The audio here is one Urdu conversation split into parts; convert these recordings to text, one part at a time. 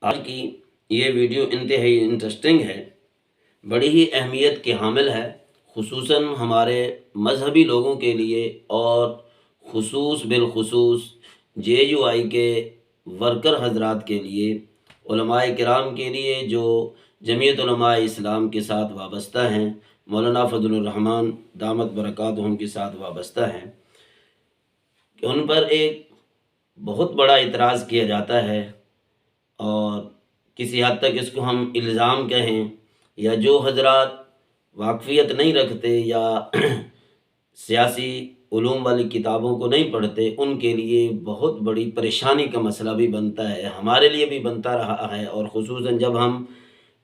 آج کی یہ ویڈیو انتہائی انٹرسٹنگ ہے، بڑی ہی اہمیت کی حامل ہے، خصوصاً ہمارے مذہبی لوگوں کے لیے اور بالخصوص JUI کے ورکر حضرات کے لیے، علماء کرام کے لیے جو جمعیت علماء اسلام کے ساتھ وابستہ ہیں، مولانا فضل الرحمان دامت برکاتہم کے ساتھ وابستہ ہیں، کہ ان پر ایک بہت بڑا اعتراض کیا جاتا ہے، اور کسی حد تک اس کو ہم الزام کہیں، یا جو حضرات واقفیت نہیں رکھتے یا سیاسی علوم والی کتابوں کو نہیں پڑھتے، ان کے لیے بہت بڑی پریشانی کا مسئلہ بھی بنتا ہے، ہمارے لیے بھی بنتا رہا ہے، اور خصوصاً جب ہم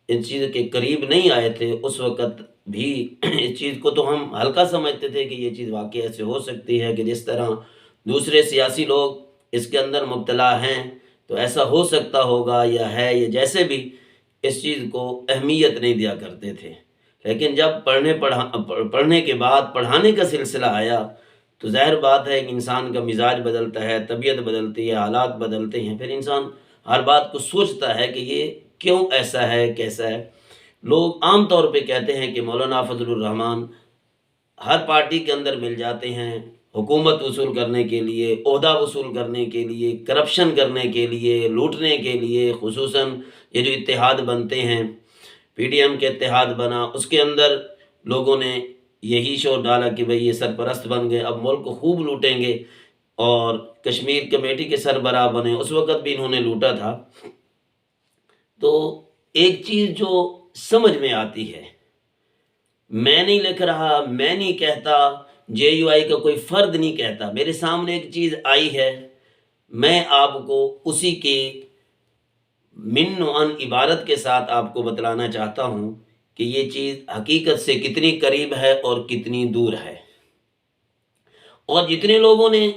اس چیز کے قریب نہیں آئے تھے اس وقت بھی اس چیز کو تو ہم ہلکا سمجھتے تھے کہ یہ چیز واقعی ایسے ہو سکتی ہے کہ جس طرح دوسرے سیاسی لوگ اس کے اندر مبتلا ہیں تو ایسا ہو سکتا ہوگا یا ہے، یا جیسے بھی اس چیز کو اہمیت نہیں دیا کرتے تھے۔ لیکن جب پڑھنے کے بعد پڑھانے کا سلسلہ آیا تو ظاہر بات ہے کہ انسان کا مزاج بدلتا ہے، طبیعت بدلتی ہے، حالات بدلتے ہیں، پھر انسان ہر بات کو سوچتا ہے کہ یہ کیوں ایسا ہے، کیسا ہے۔ لوگ عام طور پہ کہتے ہیں کہ مولانا فضل الرحمان ہر پارٹی کے اندر مل جاتے ہیں، حکومت وصول کرنے کے لیے، عہدہ وصول کرنے کے لیے، کرپشن کرنے کے لیے، لوٹنے کے لیے، خصوصاً یہ جو اتحاد بنتے ہیں، PDM کے اتحاد بنا، اس کے اندر لوگوں نے یہی شور ڈالا کہ بھئی یہ سرپرست بن گئے، اب ملک کو خوب لوٹیں گے، اور کشمیر کمیٹی کے سربراہ بنے، اس وقت بھی انہوں نے لوٹا تھا۔ تو ایک چیز جو سمجھ میں آتی ہے، میں نہیں لکھ رہا، میں نہیں کہتا، JUI کا کوئی فرد نہیں کہتا، میرے سامنے ایک چیز آئی ہے، میں آپ کو اسی کی من و عن عبارت کے ساتھ آپ کو بتلانا چاہتا ہوں کہ یہ چیز حقیقت سے کتنی قریب ہے اور کتنی دور ہے۔ اور جتنے لوگوں نے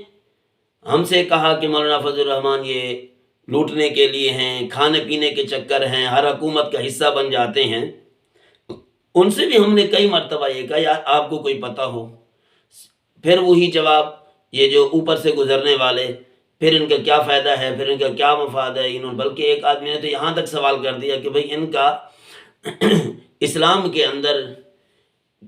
ہم سے کہا کہ مولانا فضل الرحمان یہ لوٹنے کے لیے ہیں، کھانے پینے کے چکر ہیں، ہر حکومت کا حصہ بن جاتے ہیں، ان سے بھی ہم نے کئی مرتبہ یہ کہا یار آپ کو کوئی پتہ ہو۔ پھر وہی جواب، یہ جو اوپر سے گزرنے والے، پھر ان کا کیا فائدہ ہے، پھر ان کا کیا مفاد ہے، بلکہ ایک آدمی نے تو یہاں تک سوال کر دیا کہ بھئی ان کا اسلام کے اندر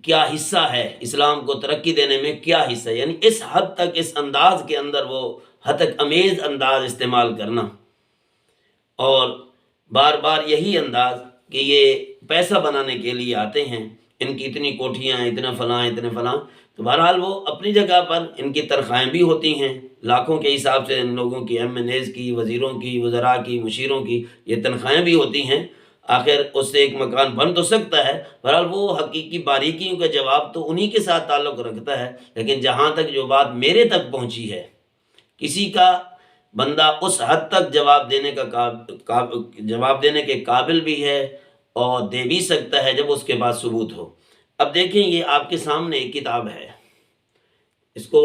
کیا حصہ ہے، اسلام کو ترقی دینے میں کیا حصہ ہے، یعنی اس حد تک، اس انداز کے اندر وہ ہتک امیز انداز استعمال کرنا، اور بار بار یہی انداز کہ یہ پیسہ بنانے کے لیے آتے ہیں، ان کی اتنی کوٹھیاں ہیں، اتنا فلاں اتنے فلاں۔ تو بہرحال وہ اپنی جگہ پر ان کی تنخواہیں بھی ہوتی ہیں، لاکھوں کے حساب سے ان لوگوں کی، MNAs کی، وزیروں کی، وزراء کی، مشیروں کی یہ تنخواہیں بھی ہوتی ہیں، آخر اس سے ایک مکان بن تو سکتا ہے۔ بہرحال وہ حقیقی باریکیوں کا جواب تو انہی کے ساتھ تعلق رکھتا ہے، لیکن جہاں تک جو بات میرے تک پہنچی ہے، کسی کا بندہ اس حد تک جواب دینے کے قابل بھی ہے اور دے بھی سکتا ہے جب اس کے بعد ثبوت ہو۔ اب دیکھیں، یہ آپ کے سامنے ایک کتاب ہے، اس کو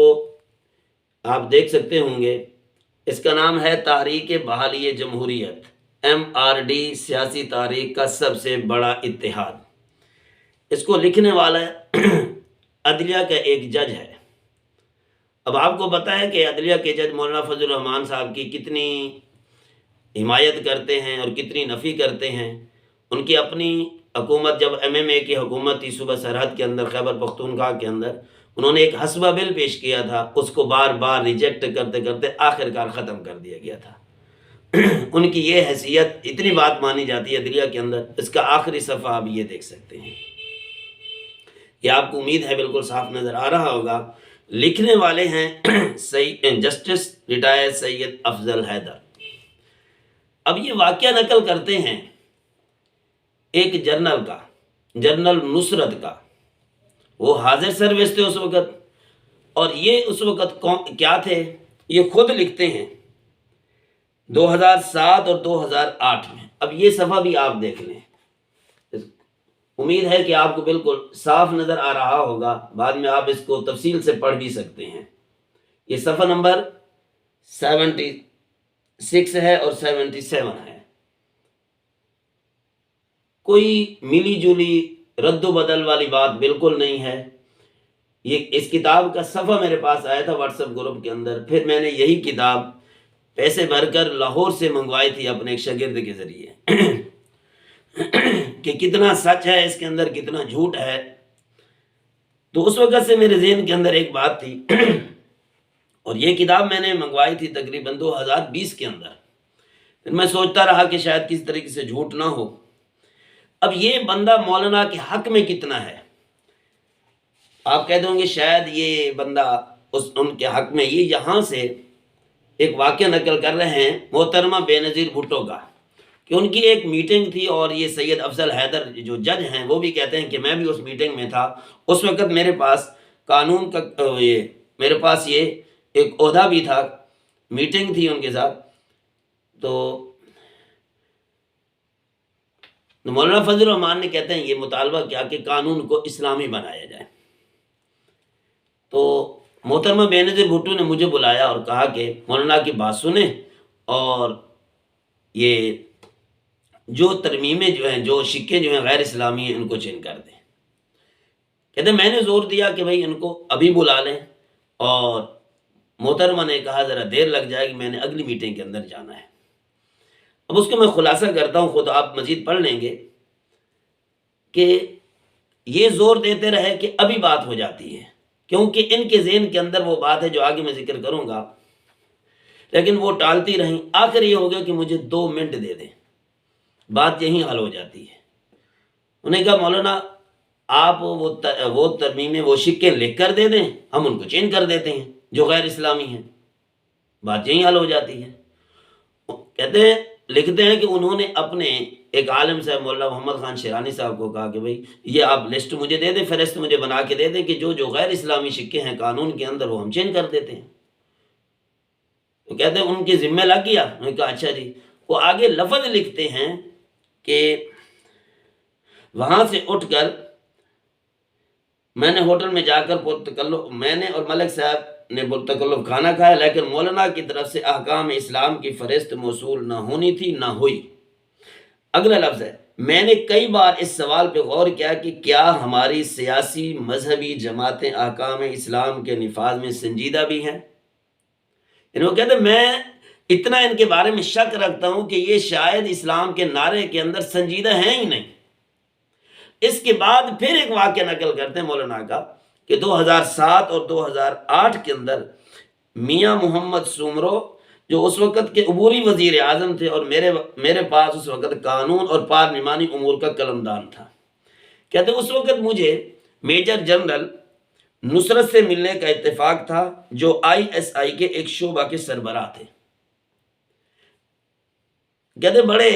آپ دیکھ سکتے ہوں گے، اس کا نام ہے تحریک بحالی جمہوریت، MRD، سیاسی تاریخ کا سب سے بڑا اتحاد۔ اس کو لکھنے والا عدلیہ کا ایک جج ہے۔ اب آپ کو پتہ ہے کہ عدلیہ کے جج مولانا فضل الرحمان صاحب کی کتنی حمایت کرتے ہیں اور کتنی نفی کرتے ہیں۔ ان کی اپنی حکومت، جب MMA کی حکومت تھی صوبہ سرحد کے اندر، خیبر پختونخوا کے اندر، انہوں نے ایک حسبہ بل پیش کیا تھا، اس کو بار بار ریجیکٹ کرتے کرتے آخرکار ختم کر دیا گیا تھا۔ ان کی یہ حیثیت، اتنی بات مانی جاتی ہے عدلیہ کے اندر۔ اس کا آخری صفحہ آپ یہ دیکھ سکتے ہیں، یہ آپ کو امید ہے بالکل صاف نظر آ رہا ہوگا۔ لکھنے والے ہیں جسٹس ریٹائر سید افضل حیدر۔ اب یہ واقعہ نقل کرتے ہیں ایک جرنل کا، جنرل نصرت کا، وہ حاضر سروس تھے اس وقت، اور یہ اس وقت کیا تھے، یہ خود لکھتے ہیں 2007 اور 2008 میں۔ اب یہ صفحہ بھی آپ دیکھ لیں، امید ہے کہ آپ کو بالکل صاف نظر آ رہا ہوگا، بعد میں آپ اس کو تفصیل سے پڑھ بھی سکتے ہیں۔ یہ صفحہ نمبر 76 ہے اور 77 ہے۔ کوئی ملی جلی رد و بدل والی بات بالکل نہیں ہے۔ یہ اس کتاب کا صفحہ میرے پاس آیا تھا واٹس ایپ گروپ کے اندر، پھر میں نے یہی کتاب پیسے بھر کر لاہور سے منگوائی تھی اپنے ایک شاگرد کے ذریعے کہ کتنا سچ ہے اس کے اندر، کتنا جھوٹ ہے۔ تو اس وقت سے میرے ذہن کے اندر ایک بات تھی اور یہ کتاب میں نے منگوائی تھی تقریباً 2020 کے اندر۔ پھر میں سوچتا رہا کہ شاید کسی طریقے سے جھوٹ نہ ہو۔ اب یہ بندہ مولانا کے حق میں کتنا ہے؟ آپ کہہ دیں گے شاید یہ بندہ ان کے حق میں، یہ یہاں سے ایک واقعہ نقل کر رہے ہیں محترمہ بے نظیر بھٹو کا، کہ ان کی ایک میٹنگ تھی اور یہ سید افضل حیدر جو جج ہیں وہ بھی کہتے ہیں کہ میں بھی اس میٹنگ میں تھا۔ اس وقت میرے پاس قانون کا میرے پاس یہ ایک عہدہ بھی تھا، میٹنگ تھی ان کے ساتھ۔ تو مولانا فضل الرحمان نے کہتے ہیں یہ مطالبہ کیا کہ قانون کو اسلامی بنایا جائے۔ تو محترمہ بے نظیر بھٹو نے مجھے بلایا اور کہا کہ مولانا کی بات سنیں اور یہ جو ترمیمیں جو ہیں، جو سکے جو ہیں غیر اسلامی ہیں، ان کو چینج کر دیں۔ کہتے ہیں میں نے زور دیا کہ بھائی ان کو ابھی بلا لیں، اور محترمہ نے کہا ذرا دیر لگ جائے گی، میں نے اگلی میٹنگ کے اندر جانا ہے۔ اب اس کو میں خلاصہ کرتا ہوں، خود آپ مزید پڑھ لیں گے کہ یہ زور دیتے رہے کہ ابھی بات ہو جاتی ہے، کیونکہ ان کے ذہن کے اندر وہ بات ہے جو آگے میں ذکر کروں گا، لیکن وہ ٹالتی رہیں۔ آخر یہ ہو گیا کہ مجھے 2 منٹ دے دیں، بات یہیں حل ہو جاتی ہے۔ انہیں کہا مولانا آپ وہ ترمیمیں، وہ سکے لکھ کر دے دیں، ہم ان کو چینج کر دیتے ہیں جو غیر اسلامی ہیں، بات یہیں حل ہو جاتی ہے۔ کہتے ہیں لکھتے ہیں کہ انہوں نے اپنے ایک عالم صاحب مولانا محمد خان شیرانی صاحب کو کہا کہ بھائی یہ آپ لسٹ مجھے دے دیں، فہرست مجھے بنا کے دے دیں کہ جو غیر اسلامی سکے ہیں قانون کے اندر وہ ہم چینج کر دیتے ہیں۔ تو کہتے ہیں ان کے ذمہ لگ گیا۔ انہوں نے کہا اچھا جی۔ وہ آگے لفظ لکھتے ہیں کہ وہاں سے اٹھ کر میں نے ہوٹل میں جا کر میں نے اور ملک صاحب نے پرتکلف کھانا کھایا، لیکن مولانا کی طرف سے احکام اسلام کی فہرست موصول نہ ہونی تھی، نہ ہوئی۔ اگلا لفظ ہے میں نے کئی بار اس سوال پہ غور کیا کہ کیا ہماری سیاسی مذہبی جماعتیں احکام اسلام کے نفاذ میں سنجیدہ بھی ہیں؟ وہ کہتے ہیں میں اتنا ان کے بارے میں شک رکھتا ہوں کہ یہ شاید اسلام کے نعرے کے اندر سنجیدہ ہیں ہی نہیں۔ اس کے بعد پھر ایک واقعہ نقل کرتے ہیں مولانا کا کہ 2007 اور 2008 کے اندر میاں محمد سومرو جو اس وقت کے عبوری وزیر اعظم تھے اور میرے پاس اس وقت قانون اور پارلیمانی امور کا قلمدان تھا، کہتے ہیں اس وقت مجھے میجر جنرل نصرت سے ملنے کا اتفاق تھا جو ISI کے ایک شعبہ کے سربراہ تھے۔ کہتے ہیں بڑے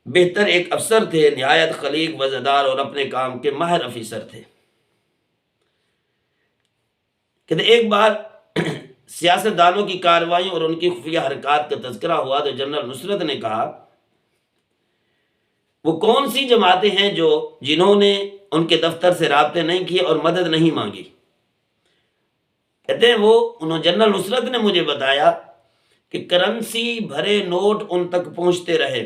بہتر ایک افسر تھے، نہایت خلیق وزدار اور اپنے کام کے ماہر افیسر تھے۔ کہتے ایک بار سیاست دانوں کی کارروائیوں اور ان کی خفیہ حرکات کا تذکرہ ہوا تو جنرل نصرت نے کہا وہ کون سی جماعتیں ہیں جنہوں نے ان کے دفتر سے رابطے نہیں کیے اور مدد نہیں مانگی؟ کہتے ہیں جنرل نصرت نے مجھے بتایا کہ کرنسی بھرے نوٹ ان تک پہنچتے رہے،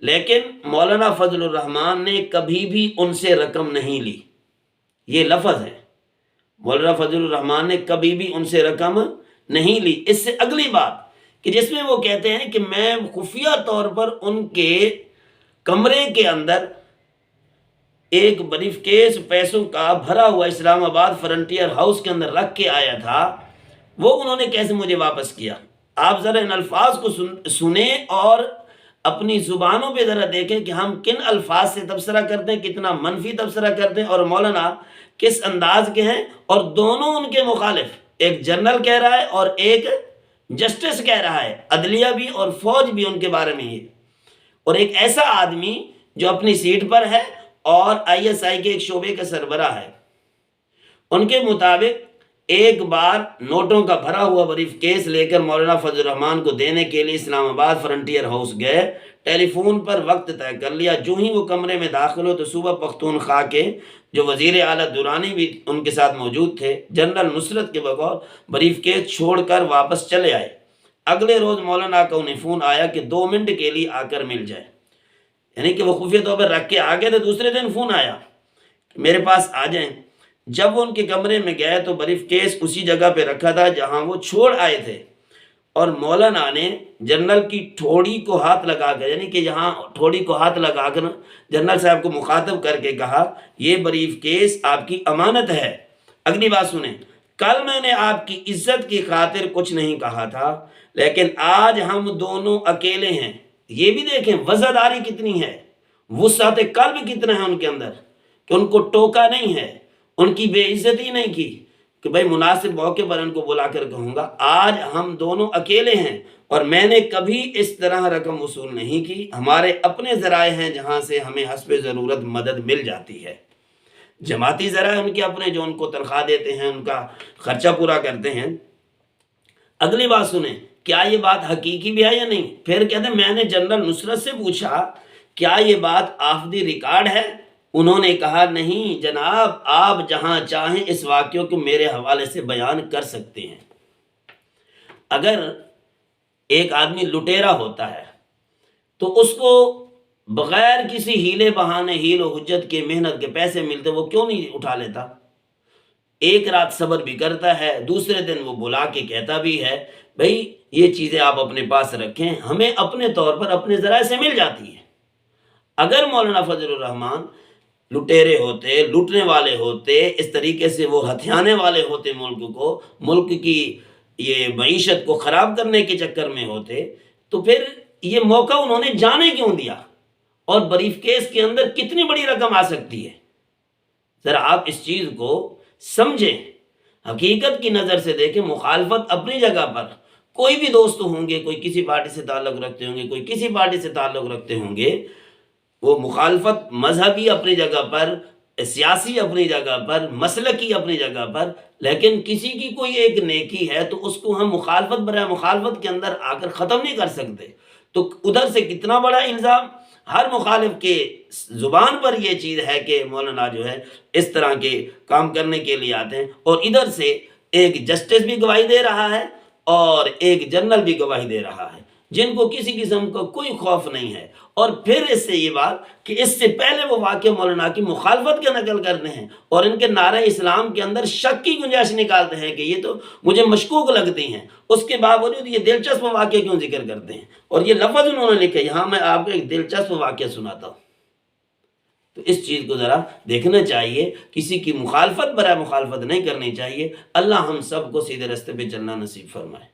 لیکن مولانا فضل الرحمان نے کبھی بھی ان سے رقم نہیں لی۔ یہ لفظ ہے، مولانا فضل الرحمان نے کبھی بھی ان سے رقم نہیں لی۔ اس سے اگلی بات کہ جس میں وہ کہتے ہیں کہ میں خفیہ طور پر ان کے کمرے کے اندر ایک بریف کیس پیسوں کا بھرا ہوا اسلام آباد فرنٹیئر ہاؤس کے اندر رکھ کے آیا تھا، وہ انہوں نے کیسے مجھے واپس کیا۔ آپ ذرا ان الفاظ کو سنیں اور اپنی زبانوں پہ ذرا دیکھیں کہ ہم کن الفاظ سے تبصرہ کرتے ہیں، کتنا منفی تبصرہ کرتے ہیں، اور مولانا کس انداز کے ہیں، اور دونوں ان کے مخالف، ایک جنرل کہہ رہا ہے اور ایک جسٹس کہہ رہا ہے، عدلیہ بھی اور فوج بھی ان کے بارے میں یہ، اور ایک ایسا آدمی جو اپنی سیٹ پر ہے اور ISI کے ایک شعبے کا سربراہ ہے۔ ان کے مطابق ایک بار نوٹوں کا بھرا ہوا بریف کیس لے کر مولانا فضل الرحمان کو دینے کے لیے اسلام آباد فرنٹیئر ہاؤس گئے، ٹیلی فون پر وقت طے کر لیا۔ جو ہی وہ کمرے میں داخل ہو تو صوبہ پختونخوا کے جو وزیر اعلیٰ دورانی بھی ان کے ساتھ موجود تھے، جنرل نصرت کے بغور بریف کیس چھوڑ کر واپس چلے آئے۔ اگلے روز مولانا کا انہیں فون آیا کہ 2 منٹ کے لیے آ کر مل جائے، یعنی کہ وہ خفیہ طور پر رکھ کے آ گئے تھے۔ دوسرے دن فون آیا کہ میرے پاس آ جائیں۔ جب وہ ان کے کمرے میں گئے تو بریف کیس اسی جگہ پہ رکھا تھا جہاں وہ چھوڑ آئے تھے، اور مولانا نے جنرل کی ٹھوڑی کو ہاتھ لگا کر، یعنی کہ یہاں ٹھوڑی کو ہاتھ لگا کر جنرل صاحب کو مخاطب کر کے کہا یہ بریف کیس آپ کی امانت ہے۔ اگلی بات سنیں، کل میں نے آپ کی عزت کی خاطر کچھ نہیں کہا تھا، لیکن آج ہم دونوں اکیلے ہیں۔ یہ بھی دیکھیں وزاداری کتنی ہے، وسعت قلب کتنا ہے ان کے اندر، کہ ان کو ٹوکا نہیں ہے، ان کی بے عزتی نہیں کی، کہ بھئی مناسب موقع پر ان کو بلا کر کہوں گا آج ہم دونوں اکیلے ہیں اور میں نے کبھی اس طرح رقم وصول نہیں کی، ہمارے اپنے ذرائع ہیں جہاں سے ہمیں حسب ضرورت مدد مل جاتی ہے۔ جماعتی ذرائع ان کے اپنے جو ان کو تنخواہ دیتے ہیں، ان کا خرچہ پورا کرتے ہیں۔ اگلی بات سنیں، کیا یہ بات حقیقی بھی ہے یا نہیں؟ پھر کہتے ہیں میں نے جنرل نصرت سے پوچھا کیا یہ بات آف دی ریکارڈ ہے؟ انہوں نے کہا نہیں جناب، آپ جہاں چاہیں اس واقعے کو میرے حوالے سے بیان کر سکتے ہیں۔ اگر ایک آدمی لٹیرا ہوتا ہے تو اس کو بغیر کسی ہیلے بہانے، ہیل و حجت کے، محنت کے پیسے ملتے وہ کیوں نہیں اٹھا لیتا؟ ایک رات صبر بھی کرتا ہے، دوسرے دن وہ بلا کے کہتا بھی ہے بھئی یہ چیزیں آپ اپنے پاس رکھیں، ہمیں اپنے طور پر اپنے ذرائع سے مل جاتی ہیں۔ اگر مولانا فضل الرحمان لٹیرے ہوتے، لوٹنے والے ہوتے، اس طریقے سے وہ ہتھیانے والے ہوتے، ملک کو، ملک کی یہ معیشت کو خراب کرنے کے چکر میں ہوتے، تو پھر یہ موقع انہوں نے جانے کیوں دیا؟ اور بریف کیس کے اندر کتنی بڑی رقم آ سکتی ہے، ذرا آپ اس چیز کو سمجھیں، حقیقت کی نظر سے دیکھیں۔ مخالفت اپنی جگہ پر، کوئی بھی دوست ہوں گے، کوئی کسی پارٹی سے تعلق رکھتے ہوں گے، کوئی کسی پارٹی سے تعلق رکھتے ہوں گے، وہ مخالفت مذہبی اپنی جگہ پر، سیاسی اپنی جگہ پر، مسلکی اپنی جگہ پر، لیکن کسی کی کوئی ایک نیکی ہے تو اس کو ہم مخالفت برائے مخالفت کے اندر آ کر ختم نہیں کر سکتے۔ تو ادھر سے کتنا بڑا الزام ہر مخالف کے زبان پر یہ چیز ہے کہ مولانا جو ہے اس طرح کے کام کرنے کے لیے آتے ہیں، اور ادھر سے ایک جسٹس بھی گواہی دے رہا ہے اور ایک جنرل بھی گواہی دے رہا ہے، جن کو کسی قسم کا کوئی خوف نہیں ہے۔ اور پھر اس سے یہ بات کہ اس سے پہلے وہ واقعہ مولانا کی مخالفت کے نقل کرتے ہیں اور ان کے نعرہ اسلام کے اندر شک کی گنجائش نکالتے ہیں کہ یہ تو مجھے مشکوک لگتی ہیں، اس کے باوجود یہ دلچسپ واقعہ کیوں ذکر کرتے ہیں؟ اور یہ لفظ انہوں نے لکھے، یہاں میں آپ کو ایک دلچسپ واقعہ سناتا ہوں۔ تو اس چیز کو ذرا دیکھنا چاہیے، کسی کی مخالفت برائے مخالفت نہیں کرنی چاہیے۔ اللہ ہم سب کو سیدھے راستے پہ چلنا نصیب فرمائے۔